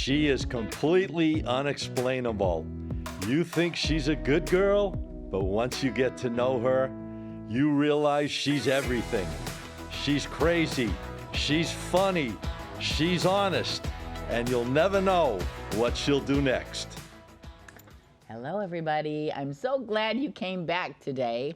She is completely unexplainable. You think she's a good girl, but once you get to know her, you realize she's everything. She's crazy, she's funny, she's honest, and you'll never know what she'll do next. Hello, everybody. I'm so glad you came back today.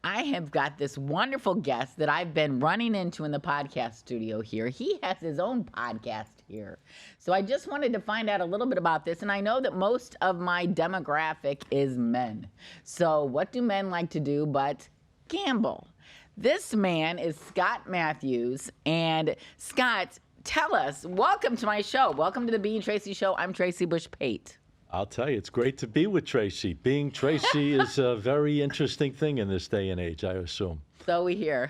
I have got this wonderful guest that I've been running into in the podcast studio here. He has his own podcast here. So I just wanted to find out a little bit about this. And I know that most of my demographic is men. So what do men like to do but gamble? This man is Scott Mathews. And Scott, tell us, welcome to my show. Welcome to the Being Tracy show. I'm Tracy Bush-Pate. I'll tell you, it's great to be with Tracy. Being Tracy is a very interesting thing in this day and age, I assume. So we hear.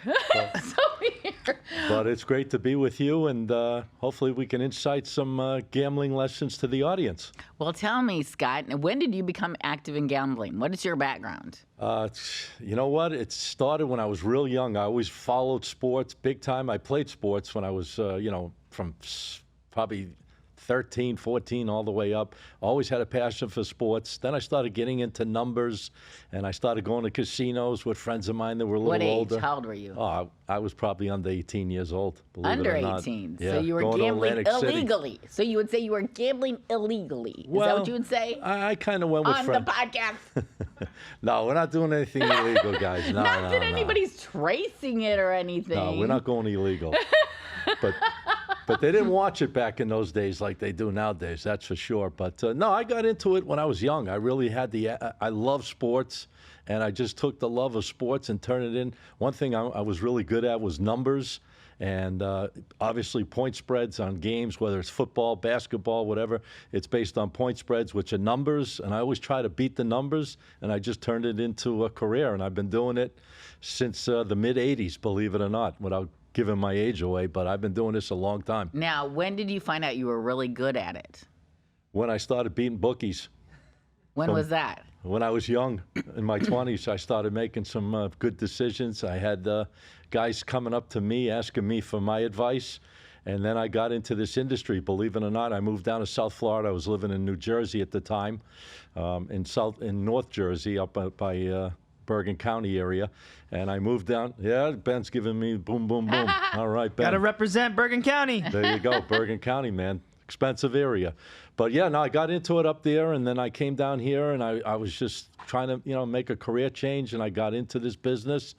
But it's great to be with you, and hopefully we can incite some gambling lessons to the audience. Well, tell me, Scott, when did you become active in gambling? What is your background? You know what? It started when I was real young. I always followed sports big time. I played sports when I was, from probably 13, 14, all the way up. Always had a passion for sports. Then I started getting into numbers, and I started going to casinos with friends of mine that were a little older. What age? How old were you? Oh, I was probably under 18 years old, believe it or not. Under 18? Yeah, so you were going to gambling Atlantic City. illegally. So you would say you were gambling illegally. Is that what you would say? I kind of went with friends. On the podcast? No, we're not doing anything illegal, guys. No, Not that anybody's tracing it or anything. No, we're not going illegal. But they didn't watch it back in those days like they do nowadays, that's for sure. But no, I got into it when I was young. I really had I love sports, and I just took the love of sports and turned it in. One thing I was really good at was numbers, and obviously point spreads on games, whether it's football, basketball, whatever. It's based on point spreads, which are numbers, and I always try to beat the numbers, and I just turned it into a career, and I've been doing it since the mid-'80s, believe it or not, without giving my age away, but I've been doing this a long time. Now, when did you find out you were really good at it? When I started beating bookies. When was that? When I was young, in my 20s, I started making some good decisions. I had guys coming up to me, asking me for my advice, and then I got into this industry, believe it or not. I moved down to South Florida. I was living in New Jersey at the time, in North Jersey, up by Bergen County area, and I moved down. Yeah, Ben's giving me boom, boom, boom. All right, Ben. Got to represent Bergen County. There you go, Bergen County, man. Expensive area. But yeah, no, I got into it up there, and then I came down here, and I was just trying to, make a career change, and I got into this business,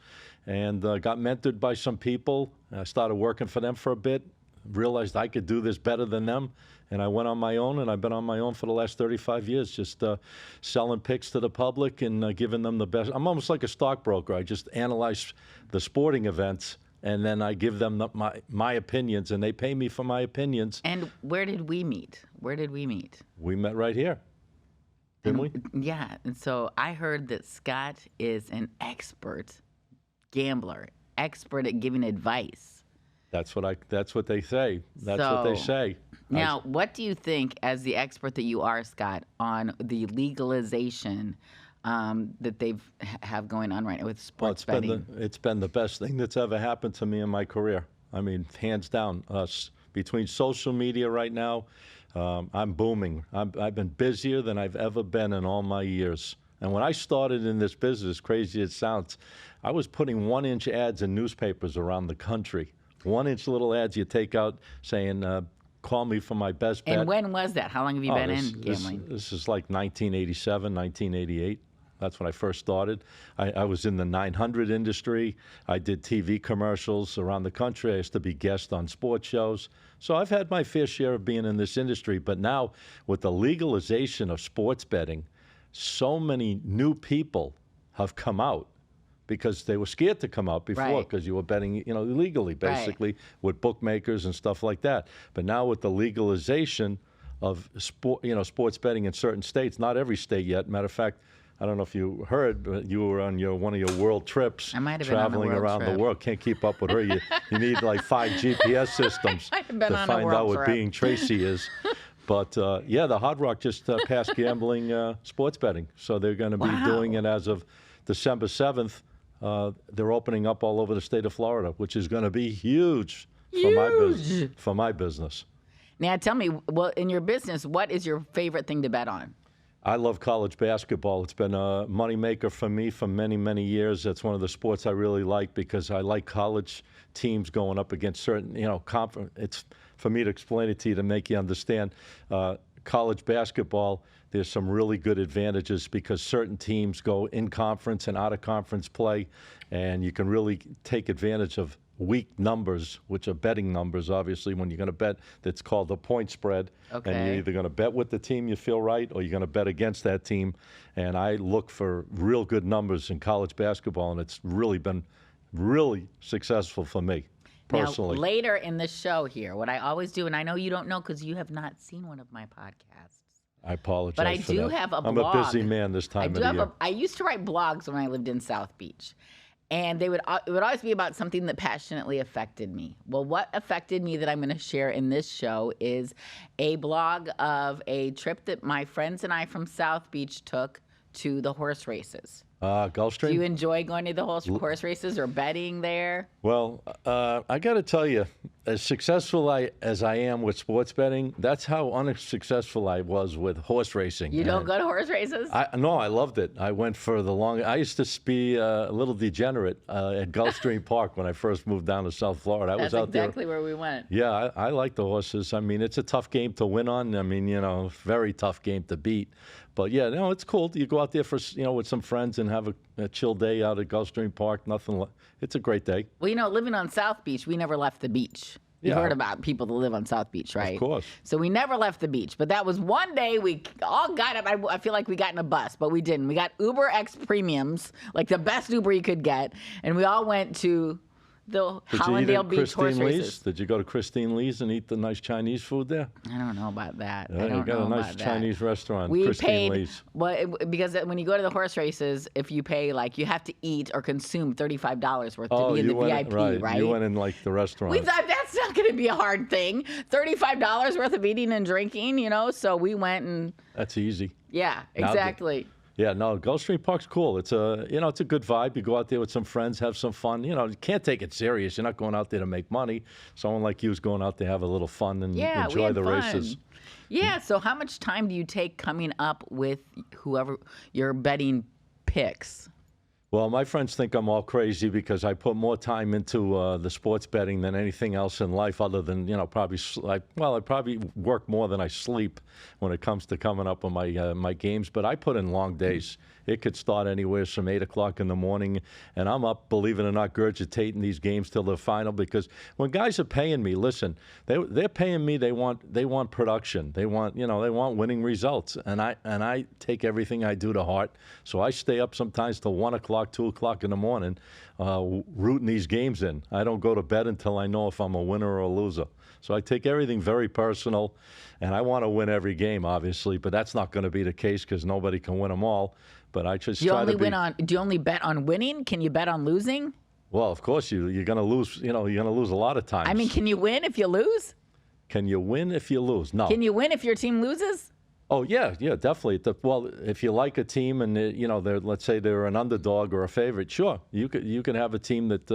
and got mentored by some people. I started working for them for a bit, realized I could do this better than them, and I went on my own, and I've been on my own for the last 35 years, just selling picks to the public and giving them the best. I'm almost like a stockbroker. I just analyze the sporting events, and then I give them my opinions, and they pay me for my opinions. And where did we meet? We met right here, didn't we? Yeah, and so I heard that Scott is an expert gambler, expert at giving advice. That's what they say. That's what they say. Now, what do you think, as the expert that you are, Scott, on the legalization that they have going on right now with sports betting? It's been the best thing that's ever happened to me in my career. I mean, hands down. Between social media right now, I'm booming. I've been busier than I've ever been in all my years. And when I started in this business, crazy it sounds, I was putting 1-inch ads in newspapers around the country. 1-inch little ads you take out saying, call me for my best bet. And when was that? How long have you been in gambling? This is like 1987, 1988. That's when I first started. I was in the 900 industry. I did TV commercials around the country. I used to be guest on sports shows. So I've had my fair share of being in this industry. But now, with the legalization of sports betting, so many new people have come out, because they were scared to come out before, because you were betting, illegally, basically, with bookmakers and stuff like that. But now with the legalization of sports betting in certain states, not every state yet. Matter of fact, I don't know if you heard, but you were on one of your world trips, traveling around the world. Can't keep up with her. You need like 5 GPS systems to find out what Being Tracy is. But the Hard Rock just passed gambling sports betting, so they're going to be doing it as of December 7th. They're opening up all over the state of Florida, which is going to be huge. For my business. Now, tell me, well, in your business, what is your favorite thing to bet on? I love college basketball. It's been a moneymaker for me for many, many years. That's one of the sports I really like because I like college teams going up against certain, it's for me to explain it to you to make you understand. College basketball, there's some really good advantages because certain teams go in conference and out of conference play, and you can really take advantage of weak numbers, which are betting numbers, obviously, when you're going to bet. That's called the point spread. Okay. And you're either going to bet with the team you feel right or you're going to bet against that team. And I look for real good numbers in college basketball, and it's really been really successful for me personally. Now, later in the show here, what I always do, and I know you don't know because you have not seen one of my podcasts. I apologize But I for do that. have a I'm blog. a busy man this time of the year. I used to write blogs when I lived in Southbeach. And it would always be about something that passionately affected me. Well, what affected me that I'm going to share in this show is a blog of a trip that my friends and I from Southbeach took to the horse races. Gulfstream? Do you enjoy going to the horse races or betting there? Well, I got to tell you, as successful as I am with sports betting, that's how unsuccessful I was with horse racing. You don't go to horse races? No, I loved it. I went for the long. I used to be a little degenerate at Gulfstream Park when I first moved down to South Florida. I That's was out exactly where we went. Yeah, I like the horses. I mean, it's a tough game to win on. I mean, very tough game to beat. But yeah, no, it's cool. You go out there for with some friends and have a chill day out at Gulfstream Park. It's a great day. Well, living on South Beach, we never left the beach. You've Yeah. heard about people that live on South Beach, right? Of course. So we never left the beach. But that was one day we all got up. I feel like we got in a bus, but we didn't. We got Uber X premiums, like the best Uber you could get. And we all went to the Did you eat Hollandale at Beach horse Christine Lee's? races. Did you go to Christine Lee's and eat the nice Chinese food there? I don't know about that. Yeah, I don't you got know a nice about that. Chinese restaurant, We Christine paid, Lee's. because when you go to the horse races, if you pay, you have to eat or consume $35 worth to Oh, be in you the went VIP, right? You went in like the restaurant. We thought that's not going to be a hard thing. $35 worth of eating and drinking, so we went and, That's easy. yeah, Now, exactly. Yeah, no, Gulfstream Park's cool. It's it's a good vibe. You go out there with some friends, have some fun. You can't take it serious. You're not going out there to make money. Someone like you is going out there to have a little fun and Yeah, we enjoy had the fun. races. Yeah, so how much time do you take coming up with whoever your betting picks? Well, my friends think I'm all crazy because I put more time into the sports betting than anything else in life, other than probably I probably work more than I sleep when it comes to coming up with my games. But I put in long days. It could start anywhere from 8 o'clock in the morning, and I'm up, believe it or not, gurgitating these games till the final. Because when guys are paying me, listen, they're paying me. They want production. They want winning results, and I take everything I do to heart. So I stay up sometimes till 1 o'clock, 2 o'clock in the morning, rooting these games in. I don't go to bed until I know if I'm a winner or a loser. So I take everything very personal, and I want to win every game, obviously, but that's not going to be the case because nobody can win them all. But I just Do you try only to be. do you only bet on winning? Can you bet on losing? Well, of course you're going to lose. You're going to lose a lot of times. I mean, can you win if you lose? Can you win if you lose? No. Can you win if your team loses? Oh yeah, definitely. Well, if you like a team and let's say they're an underdog or a favorite, sure, you can have a team that,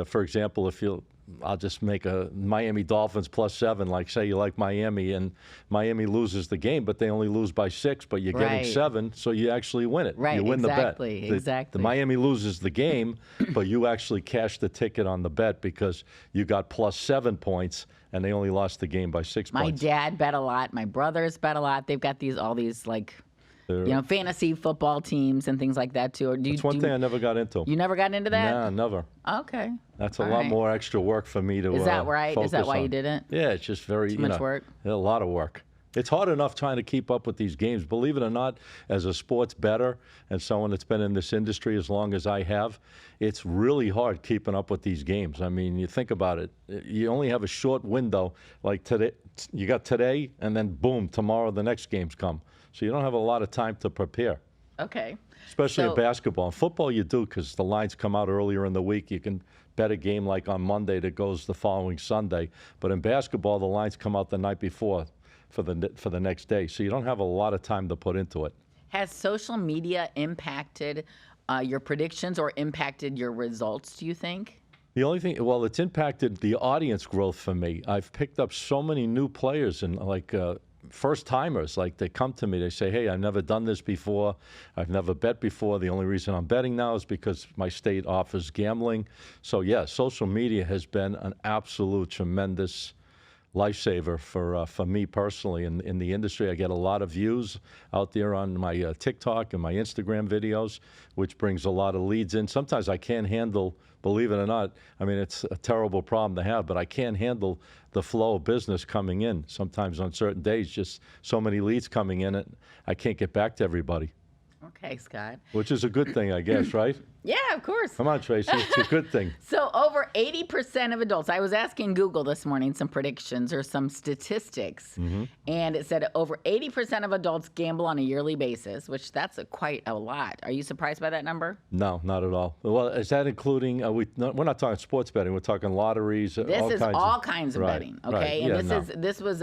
for example, I'll just make a Miami Dolphins +7. Like, say you like Miami and Miami loses the game, but they only lose by 6, but you're getting Right. 7, so you actually win it. Right, You win exactly, the bet. exactly. The Miami loses the game, but you actually cashed the ticket on the bet because you got +7 points, and they only lost the game by 6 My points. dad bet a lot. My brothers bet a lot. They've got all these They're- fantasy football teams and things like that too. Or It's one thing I never got into. You never got into that? Nah, never. Okay. That's a All lot right. more extra work for me to Is that right? Is that focus why you on. didn't? Yeah, it's just very Too much work? A lot of work. It's hard enough trying to keep up with these games. Believe it or not, as a sports bettor and someone that's been in this industry as long as I have, it's really hard keeping up with these games. I mean, you think about it. You only have a short window. Like today, you got today, and then boom, tomorrow the next games come. So you don't have a lot of time to prepare. Okay. Especially So- in basketball. In football, you do because the lines come out earlier in the week. You can bet a game like on Monday that goes the following Sunday. But in basketball, the lines come out the night before for the next day. So you don't have a lot of time to put into it. Has social media impacted your predictions or impacted your results, do you think? The only thing, well, it's impacted the audience growth for me. I've picked up so many new players and first timers. Like they come to me, they say, "Hey, I've never done this before. I've never bet before. The only reason I'm betting now is because my state offers gambling." So yeah, social media has been an absolute tremendous lifesaver for me personally in the industry. I get a lot of views out there on my TikTok and my Instagram videos, which brings a lot of leads in. Sometimes I can't handle, believe it or not, I mean, it's a terrible problem to have, but I can't handle the flow of business coming in. Sometimes on certain days, just so many leads coming in, and I can't get back to everybody. Okay, Scott. Which is a good thing, I guess, right? Yeah, of course. Come on, Tracy. It's a good thing. So over 80% of adults, I was asking Google this morning some predictions or some statistics, and it said over 80% of adults gamble on a yearly basis, which that's quite a lot. Are you surprised by that number? No, not at all. Well, is that including, we're not talking sports betting, we're talking lotteries, This is all kinds of right, betting, okay? right. And Yeah, this was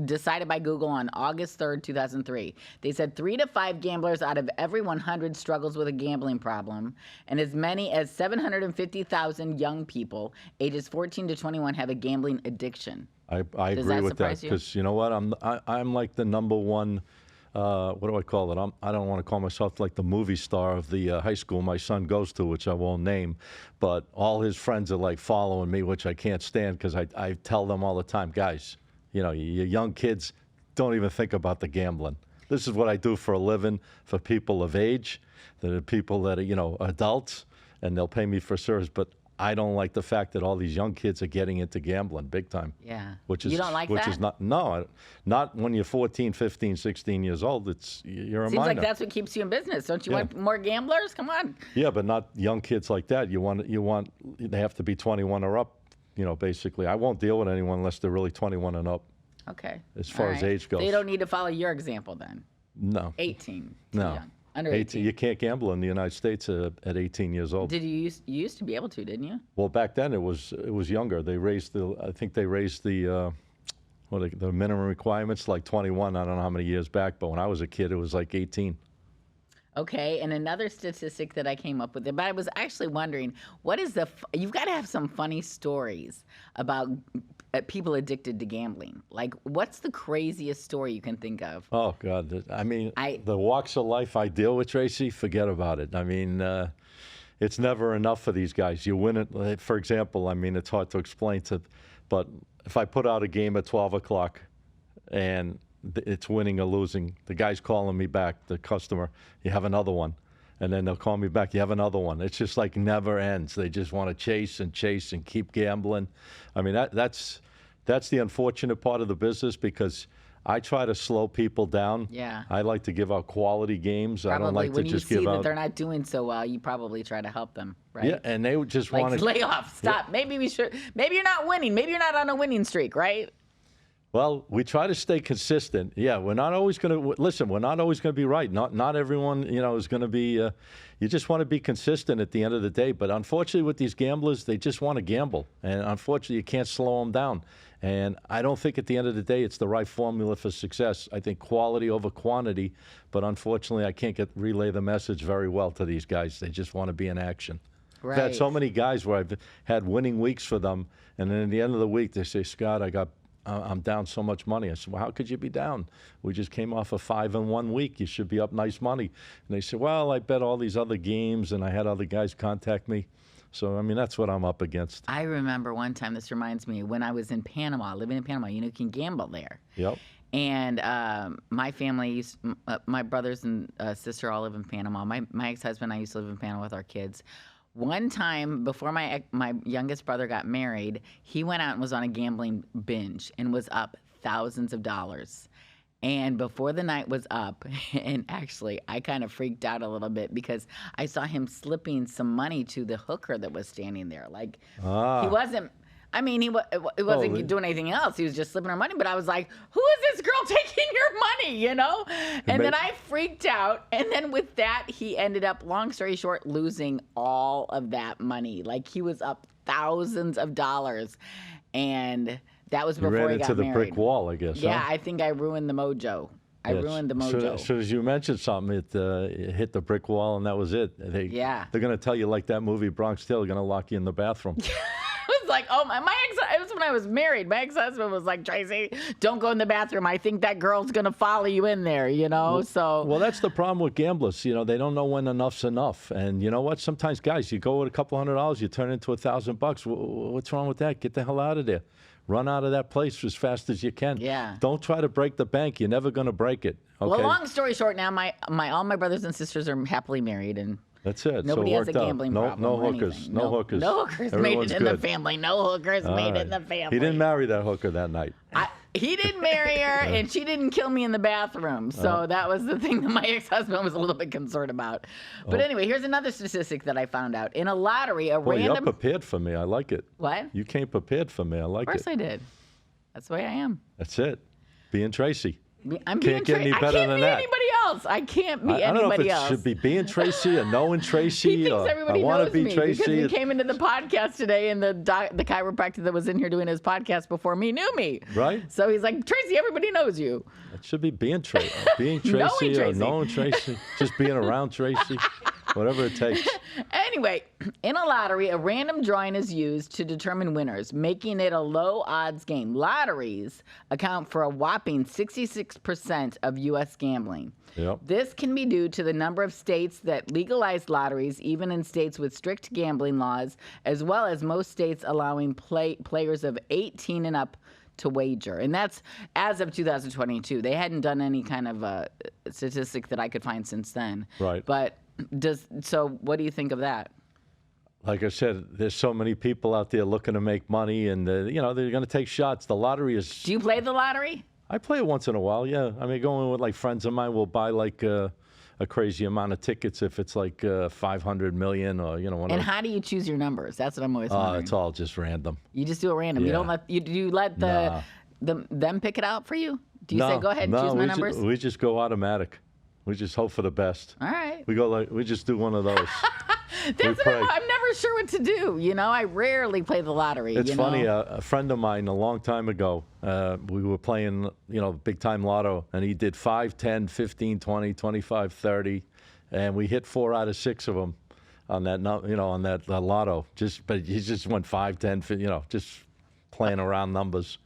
decided by Google on August 3rd, 2003. They said 3 to 5 gamblers out of every 100 struggles with a gambling problem, and as many as 750,000 young people ages 14 to 21 have a gambling addiction. I Does agree that with that surprise you? because you know what, I'm like the number one. What do I call it? I don't want to call myself like the movie star of the high school my son goes to, which I won't name, but all his friends are like following me, which I can't stand because I tell them all the time, guys, you know, you young kids, don't even think about the gambling. This is what I do for a living for people of age, the people that are, you know, adults, and they'll pay me for service. But I don't like the fact that all these young kids are getting into gambling big time. Yeah. Which is, You don't like which that? is not when you're 14, 15, 16 years old. You're a Seems minor. like that's what keeps you in business. Don't you Yeah. want more gamblers? Come on. Yeah, but not young kids like that. They have to be 21 or up, you know, basically. I won't deal with anyone unless they're really 21 and up. Okay. As far All as right. age goes. They don't need to follow your example then. No. 18. Too No. young. Under 18. You can't gamble in the United States at 18 years old. Did you used to be able to, didn't you? Well, back then it was younger. I think they raised the minimum requirements like 21. I don't know how many years back, but when I was a kid, it was like 18. Okay, and another statistic that I came up with, but I was actually wondering, what is you've got to have some funny stories about people addicted to gambling. Like, what's the craziest story you can think of? Oh, God. I mean, the walks of life I deal with, Tracy, forget about it. I mean, it's never enough for these guys. You win it. For example, I mean, it's hard to explain but if I put out a game at 12 o'clock and it's winning or losing, the guy's calling me back, the customer, you have another one. And then they'll call me back, you have another one. It's just like never ends. They just want to chase and keep gambling. I mean, that's the unfortunate part of the business because I try to slow people down. Yeah. I like to give out quality games. Probably I don't like to when you just see give that out. they're not doing so well, you probably try to help them, right? Yeah, and they would just Like, want to lay off, stop. Maybe you're not winning. Maybe you're not on a winning streak, right? Well, we try to stay consistent. Yeah, we're not always going to listen. We're not always going to be right. Not everyone, you know, is going to be. You just want to be consistent at the end of the day. But unfortunately, with these gamblers, they just want to gamble, and unfortunately, you can't slow them down. And I don't think at the end of the day it's the right formula for success. I think quality over quantity. But unfortunately, I can't relay the message very well to these guys. They just want to be in action. Right. I've had so many guys where I've had winning weeks for them, and then at the end of the week they say, "Scott, I'm down so much money." I said, "Well, how could you be down? We just came off a 5 in 1 week. You should be up nice money." And they said, "Well, I bet all these other games, and I had other guys contact me." So, I mean, that's what I'm up against. I remember one time, this reminds me, when I was in Panama, living in Panama, you can gamble there. Yep. And my family, my brothers and sister all live in Panama. My ex-husband and I used to live in Panama with our kids. One time before my youngest brother got married, he went out and was on a gambling binge and was up thousands of dollars. And before the night was up, and actually I kind of freaked out a little bit because I saw him slipping some money to the hooker that was standing there. Like he wasn't. I mean, he wasn't doing anything else. He was just slipping her money. But I was like, who is this girl taking your money, you know? And then I freaked out. And then with that, he ended up, long story short, losing all of that money. Like, he was up thousands of dollars. And that was You before ran he got into the married. brick wall, I guess. Yeah, huh? I think I ruined the mojo. I ruined the mojo. As soon as you mentioned something, it hit the brick wall, and that was it. They're going to tell you, like that movie Bronx Tale, they're going to lock you in the bathroom. It was like, oh, my ex, it was when I was married. My ex-husband was like, Tracy, don't go in the bathroom. I think that girl's going to follow you in there, you know? Well, that's the problem with gamblers. You know, they don't know when enough's enough. And you know what? Sometimes, guys, you go with a couple $100, you turn into $1,000. What's wrong with that? Get the hell out of there. Run out of that place as fast as you can. Yeah. Don't try to break the bank. You're never going to break it. Okay? Well, long story short, now all my brothers and sisters are happily married, and that's it. nobody so it has a worked out. gambling problem. No or hookers. anything. No hookers. No hookers Everyone's made it in the good. family. No hookers made it in the family. He didn't marry that hooker that night. He didn't marry her, and she didn't kill me in the bathroom. So that was the thing that my ex-husband was a little bit concerned about. But anyway, here's another statistic that I found out. In a lottery, Well, you're prepared for me. I like it. What? You came prepared for me. I like it. Of course I did. That's the way I am. That's it. Being Tracy. I'm Can't get any better than I can't be that. anybody else. I can't be I don't know if anybody it else. should be Being Tracy or Knowing Tracy. He thinks or everybody I want knows to be me Tracy. because he came into the podcast today, and the chiropractor that was in here doing his podcast before me knew me. Right. So he's like, Tracy, everybody knows you. It should be Being Tracy. Being Tracy Knowing or Tracy. Knowing Tracy. Just being around Tracy. Whatever it takes. Anyway, in a lottery, a random drawing is used to determine winners, making it a low odds game. Lotteries account for a whopping 66% of U.S. gambling. Yep. This can be due to the number of states that legalize lotteries, even in states with strict gambling laws, as well as most states allowing players of 18 and up to wager. And that's as of 2022. They hadn't done any kind of statistic that I could find since then. Right. But so what do you think of that? Like I said, there's so many people out there looking to make money, and they're going to take shots. The lottery is. Do you play the lottery? I play it once in a while. Yeah, I mean, going with like friends of mine, we'll buy like a crazy amount of tickets if it's like 500 million or one. And how do you choose your numbers? That's what I'm always wondering. It's all just random. You just do it random. Yeah. You don't let them pick it out for you? Do you say go ahead and choose my numbers? We just go automatic. We just hope for the best. All right. We just do one of those. That's what I'm never sure what to do. I rarely play the lottery. It's funny. A friend of mine a long time ago, we were playing, big time lotto, and he did 5, 10, 15, 20, 25, 30, and we hit 4 out of 6 of them on that, on that lotto. But he just went 5, 10, just playing around numbers.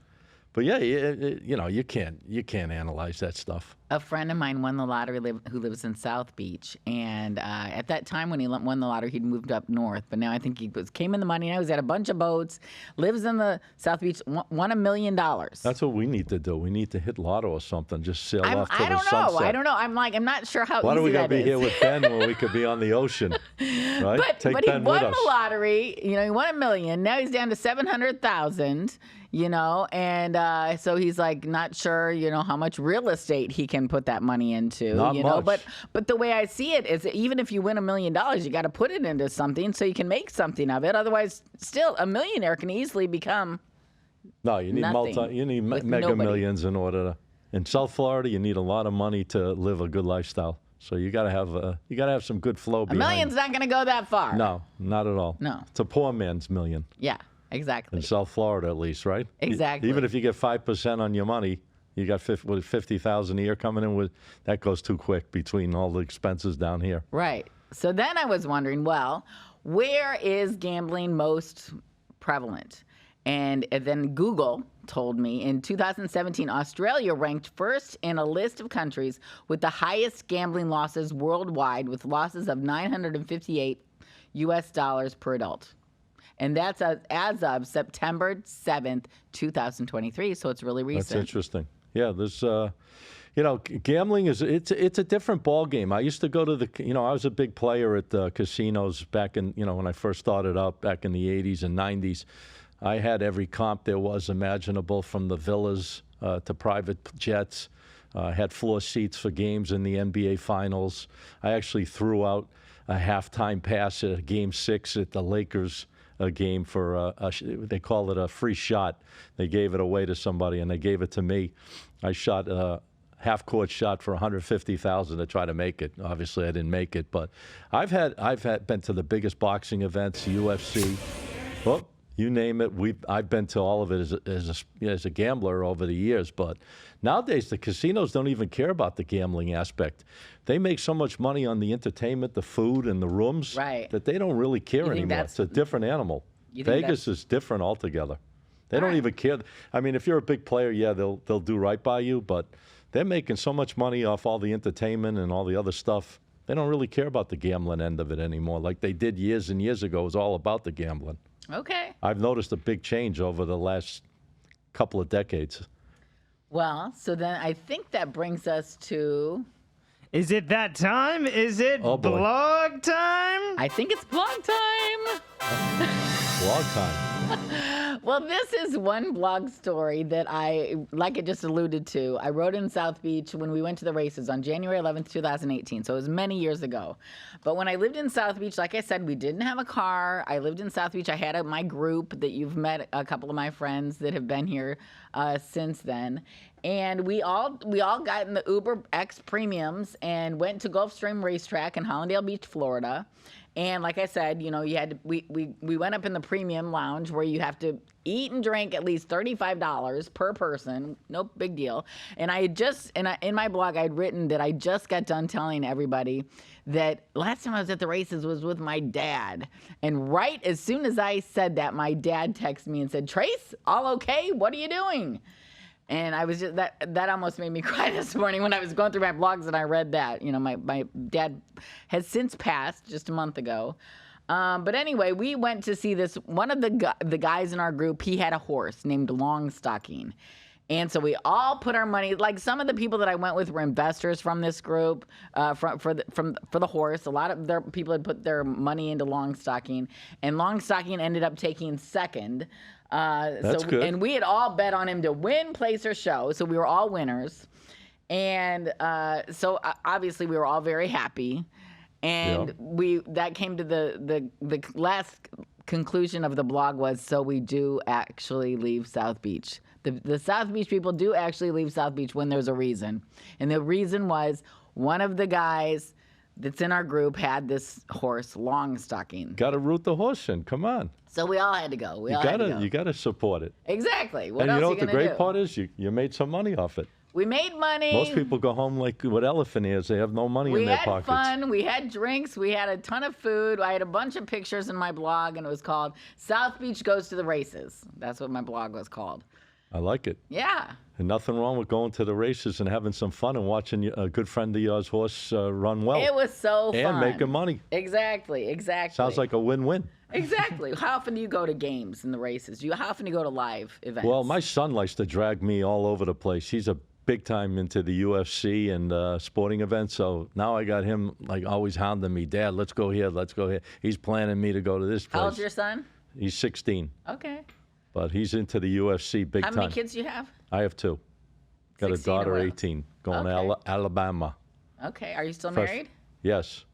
But yeah, you can't analyze that stuff. A friend of mine won the lottery who lives in Southbeach, and at that time when he won the lottery, he'd moved up north. But now I think he came in the money. Now he's got a bunch of boats, lives in the Southbeach, won $1 million. That's what we need to do. We need to hit lotto or something. Just sail off to the sunset. I don't know. I'm not sure how Why easy don't we that gotta be is. here with Ben when we could be on the ocean, right? Take But he Ben won with us. the lottery. He won $1 million. Now he's down to 700,000. And so he's like not sure, how much real estate he can put that money into. Not much. But the way I see it is that even if you win $1 million, you got to put it into something so you can make something of it. Otherwise, still a millionaire can easily become. No, you need nothing with mega nobody. millions in order to. In South Florida, you need a lot of money to live a good lifestyle. So you got to have some good flow A behind. million's not going to go that far. No, not at all. No. It's a poor man's million. Yeah, exactly. In South Florida, at least, right? Exactly. Even if you get 5% on your money, you got 50,000 a year coming in. That goes too quick between all the expenses down here. Right. So then I was wondering, well, where is gambling most prevalent? And then Google told me in 2017, Australia ranked first in a list of countries with the highest gambling losses worldwide, with losses of $958 per adult. And that's as of September 7th, 2023. So it's really recent. That's interesting. Yeah, there's, gambling it's a different ball game. I used to go to I was a big player at the casinos back in, when I first started out back in the 80s and 90s. I had every comp there was imaginable, from the villas to private jets. I had floor seats for games in the NBA Finals. I actually threw out a halftime pass at Game 6 at the Lakers game for they call it a free shot. They gave it away to somebody, and they gave it to me. I shot a half-court shot for $150,000 to try to make it. Obviously, I didn't make it, but I've been to the biggest boxing events, UFC. Well, You name it. I've been to all of it as a gambler over the years. But nowadays, the casinos don't even care about the gambling aspect. They make so much money on the entertainment, the food, and the rooms Right. that they don't really care think anymore. that's- It's a different animal. You think Vegas is different altogether. They All don't right. even care. I mean, if you're a big player, yeah, they'll do right by you. But they're making so much money off all the entertainment and all the other stuff. They don't really care about the gambling end of it anymore, like they did years and years ago. It was all about the gambling. Okay. I've noticed a big change over the last couple of decades. Well, so then I think that brings us to. Is it that time? Is it Oh, boy. blog time? I think it's blog time. Blog time. Well, this is one blog story that like I just alluded to, I wrote in Southbeach when we went to the races on January 11th, 2018. So it was many years ago. But when I lived in Southbeach, like I said, we didn't have a car. I lived in Southbeach. I had my group that you've met, a couple of my friends that have been here since then. And we all got in the Uber X premiums and went to Gulfstream Racetrack in Hollandale Beach, Florida. And like I said, you know, we went up in the premium lounge where you have to eat and drink at least $35 per person. No big deal. And I had just, in my blog, I had written that I just got done telling everybody that last time I was at the races was with my dad. And right as soon as I said that, my dad texted me and said, "Trace, all okay? What are you doing?" And I was just, that almost made me cry this morning when I was going through my blogs and I read that. You know, my dad has since passed just a month ago. But anyway, we went to see this. One of the guys in our group, he had a horse named Longstocking. And so we all put our money, like some of the people that I went with were investors from this group, for the horse. A lot of their people had put their money into Longstocking, and Longstocking ended up taking second. That's good. And we had all bet on him to win, place, or show. So we were all winners. And so obviously we were all very happy. And that came to the last conclusion of the blog was, so we do actually leave Southbeach. The South Beach people do actually leave South Beach when there's a reason. And the reason was one of the guys that's in our group had this horse, Longstocking. Got to root the horse in. Come on. So we all had to go. You got to support it. Exactly. What And else you know are what you the gonna great do? part is? You made some money off it. We made money. Most people go home like with elephant ears. They have no money in We their had pockets. fun. We had drinks. We had a ton of food. I had a bunch of pictures in my blog, and it was called South Beach Goes to the Races. That's what my blog was called. I like it. Yeah. And nothing wrong with going to the races and having some fun and watching a good friend of yours horse run well. It was so fun. And making money. Exactly. Sounds like a win-win. Exactly. How often do you go to games and the races? How often do you go to live events? Well, my son likes to drag me all over the place. He's a big time into the UFC and sporting events. So now I got him like always hounding me, "Dad, let's go here, let's go here." He's planning me to go to this place. How old's your son? He's 16, Okay. but he's into the UFC big How time. many kids do you have? I have two. Got a 16 or daughter, what? 18, going to Okay. Alabama. Okay. Are you still Fresh- married? Yes,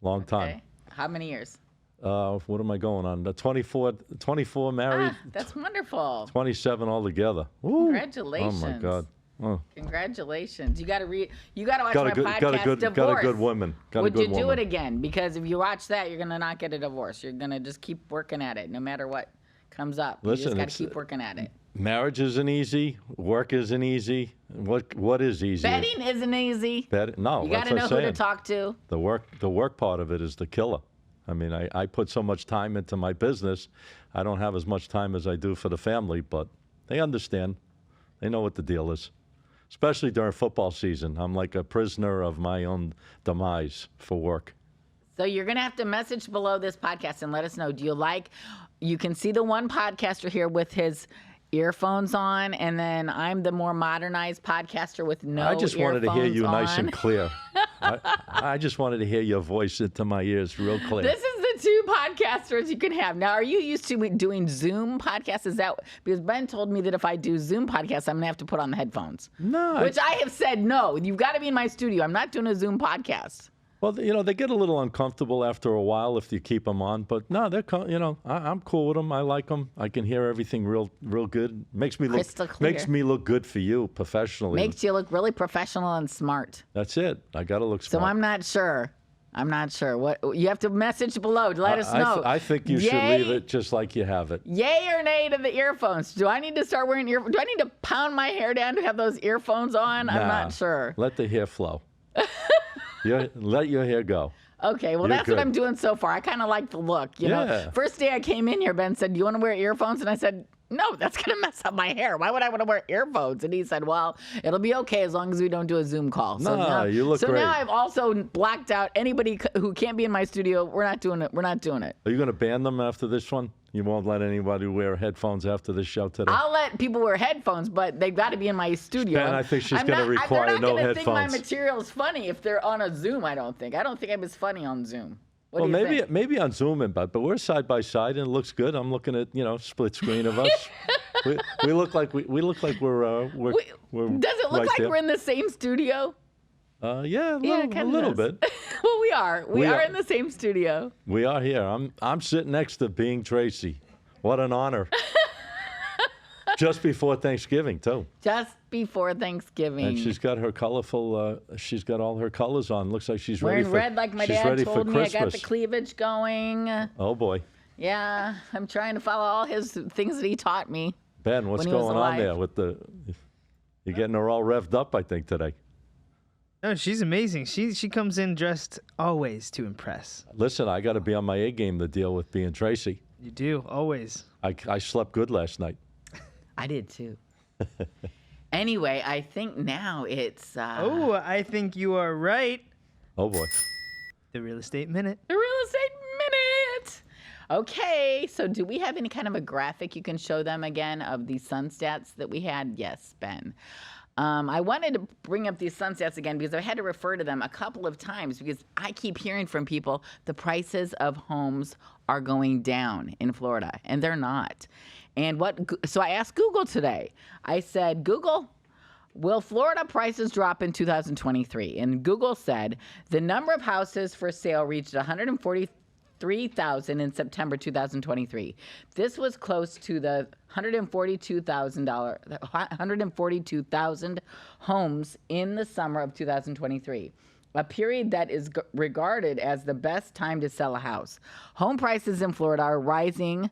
long time. Okay. How many years? What am I going on? The 24 married, That's wonderful. 27 altogether. Woo. Congratulations. Oh my God. Oh. Congratulations. You got to watch Got my a good, podcast, got a good, Divorce. got a good woman. Got Would a good you do woman. it again? Because if you watch that, you're going to not get a divorce. You're going to just keep working at it no matter what comes up. You Listen, just got it's- to keep working at it. Marriage isn't easy. Work isn't easy. What is easy? Betting isn't easy. No, You got that's to what know I'm who to saying. talk to. The work part of it is the killer. I mean, I put so much time into my business. I don't have as much time as I do for the family, but they understand. They know what the deal is. Especially during football season. I'm like a prisoner of my own demise for work. So you're going to have to message below this podcast and let us know. You can see the one podcaster here with his earphones on, and then I'm the more modernized podcaster with no I just wanted to hear you earphones nice and on. clear. I just wanted to hear your voice into my ears real clear. This is the two podcasters you can have. Now, are you used to doing Zoom podcasts? Is that because Ben told me that if I do Zoom podcasts, I'm gonna have to put on the headphones? No, Which I have said no. You've got to be in my studio. I'm not doing a Zoom podcast. well, they get a little uncomfortable after a while if you keep them on. But no, I'm cool with them. I like them. I can hear everything real good. Makes me Crystal clear. makes me look good for you professionally. Makes you look really professional and smart. That's it. I got to look So smart. I'm not sure. I'm not sure. What you have to message below to let us know. I think you should leave it just like you have it. Yay or nay to the earphones? Do I need to start wearing earphones? Do I need to pound my hair down to have those earphones on? I'm not sure. Let the hair flow. Let your hair go. Okay, well, that's what I'm doing so far. I kind of like the look, you know. First day I came in here, Ben said, "Do you want to wear earphones?" And I said, "No, that's going to mess up my hair. Why would I want to wear earphones?" And he said, "Well, it'll be okay as long as we don't do a Zoom call." So you look great. So now I've also blacked out anybody who can't be in my studio. We're not doing it. We're not doing it. Are you going to ban them after this one? You won't let anybody wear headphones after this show today? I'll let people wear headphones, but they've got to be in my studio. Ben, I think she's going to require no headphones. They're not going to think my material's funny if they're on a Zoom, I don't think. I don't think I'm as funny on Zoom. What do you think? Maybe on Zoom, but we're side by side and it looks good. I'm looking at split screen of us. we look like we're Does it look right like there. we're in the same studio? Yeah, a little bit. Well, we are. We are in the same studio. We are here. I'm sitting next to Being Tracy. What an honor. Just before Thanksgiving, too. Just before Thanksgiving. And she's got her colorful, she's got all her colors on. Looks like she's ready wearing for red like my dad told me. I got the cleavage going. Oh, boy. Yeah, I'm trying to follow all his things that he taught me. Ben, what's going on there with you're getting her all revved up, I think, today. No, she's amazing. She comes in dressed always to impress. Listen, I got to be on my A game to deal with Being Tracy. You do, always. I slept good last night. I did too. Anyway, I think now it's. I think you are right. Oh, boy. The Real Estate Minute. The Real Estate Minute. Okay, so do we have any kind of a graphic you can show them again of the sun stats that we had? Yes, Ben. I wanted to bring up these sun stats again because I had to refer to them a couple of times because I keep hearing from people the prices of homes are going down in Florida, and they're not. And so I asked Google today. I said, Google, will Florida prices drop in 2023? And Google said the number of houses for sale reached 143,000 in September 2023. This was close to the 142,000 homes in the summer of 2023. A period that is regarded as the best time to sell a house. Home prices in Florida are rising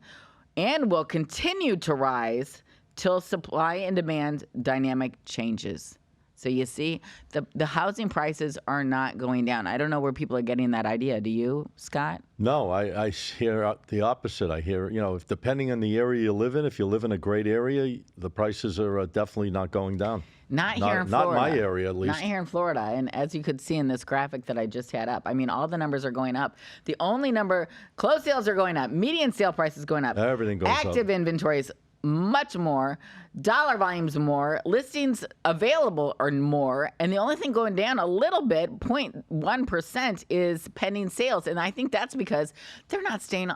and will continue to rise till supply and demand dynamic changes. So you see, the housing prices are not going down. I don't know where people are getting that idea. Do you, Scott? No, I hear the opposite. I hear, if depending on the area you live in, if you live in a great area, the prices are definitely not going down. Not here in Florida. Not my area, at least. Not here in Florida. And as you could see in this graphic that I just had up, I mean, all the numbers are going up. The only number, closed sales are going up. Median sale price is going up. Everything goes up. Active inventories, much more. Dollar volumes more. Listings available are more. And the only thing going down a little bit, 0.1%, is pending sales. And I think that's because they're not staying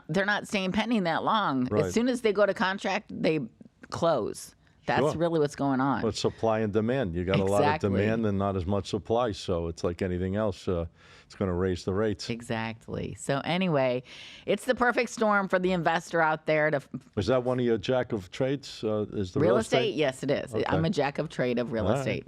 pending that long. Right. As soon as they go to contract, they close. That's really what's going on. Well, it's supply and demand. You got a lot of demand and not as much supply. So it's like anything else. It's going to raise the rates. Exactly. So anyway, it's the perfect storm for the investor out there. Is that one of your jack of trades? Is the real estate? Yes, it is. Okay. I'm a jack of trade of real estate.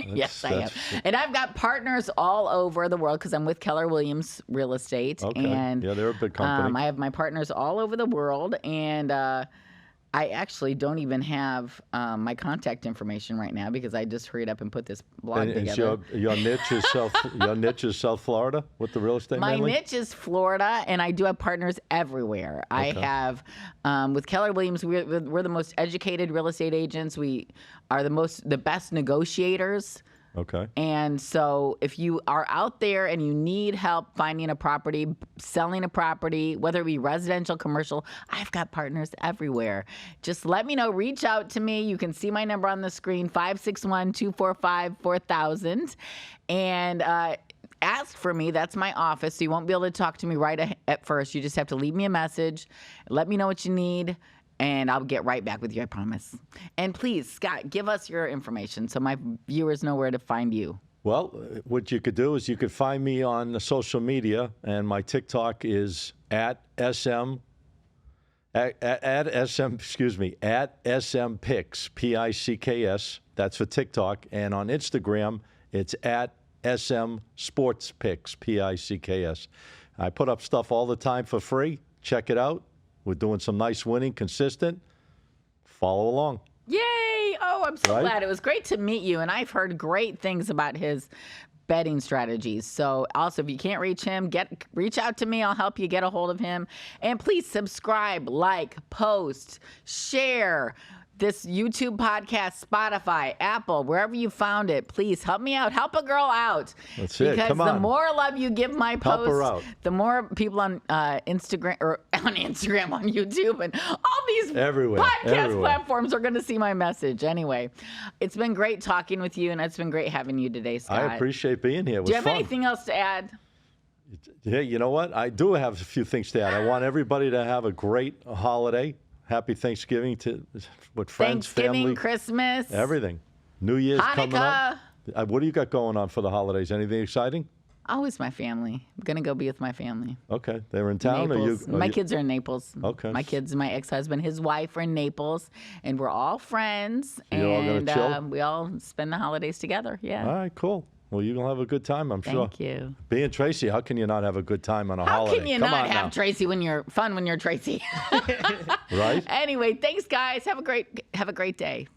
Yes, I am. And I've got partners all over the world because I'm with Keller Williams Real Estate. Okay. And, yeah, they're a big company. I have my partners all over the world. And I actually don't even have my contact information right now because I just hurried up and put this blog together. Your niche is South Florida with the real estate. My niche is Florida, and I do have partners everywhere. Okay. I have with Keller Williams. We're the most educated real estate agents. We are the best negotiators. Okay. And so if you are out there and you need help finding a property, selling a property, whether it be residential, commercial, I've got partners everywhere. Just let me know. Reach out to me. You can see my number on the screen, 561-245-4000. And ask for me. That's my office. So you won't be able to talk to me right at first. You just have to leave me a message. Let me know what you need. And I'll get right back with you, I promise. And please, Scott, give us your information so my viewers know where to find you. Well, what you could do is you could find me on social media, and my TikTok is at SM Picks, Picks. That's for TikTok. And on Instagram, it's at SM Sports Picks, Picks. I put up stuff all the time for free. Check it out. We're doing some nice winning, consistent. Follow along. Yay! Oh, I'm so Right? glad. It was great to meet you, and I've heard great things about his betting strategies. So also, if you can't reach him, reach out to me. I'll help you get a hold of him. And please subscribe, like, post, share this YouTube podcast, Spotify, Apple, wherever you found it. Please help me out. Help a girl out. That's it. Because Come the on. more love you give my Help her posts, out. the more people on Instagram, on YouTube, and all these Everywhere. podcast Everywhere. platforms are going to see my message. Anyway, it's been great talking with you, and it's been great having you today, Scott. I appreciate being here. It was Do you have fun. anything else to add? Yeah, you know what? I do have a few things to add. I want everybody to have a great holiday. Happy Thanksgiving with friends, Thanksgiving, family, Christmas, everything. New Year's coming up. Hanukkah. What do you got going on for the holidays? Anything exciting? Always my family. I'm going to go be with my family. Okay, they're in town. Naples. My kids are in Naples. Okay. My kids, my ex-husband, his wife are in Naples, and we're all friends. You're all gonna and chill? we all spend the holidays together. Yeah. All right, cool. Well, you're going to have a good time, I'm sure. Thank you. Being Tracy, how can you not have a good time on a How holiday? can you Come not on have now. Tracy when you're fun when you're Tracy? Right? Anyway, thanks guys. Have a great day.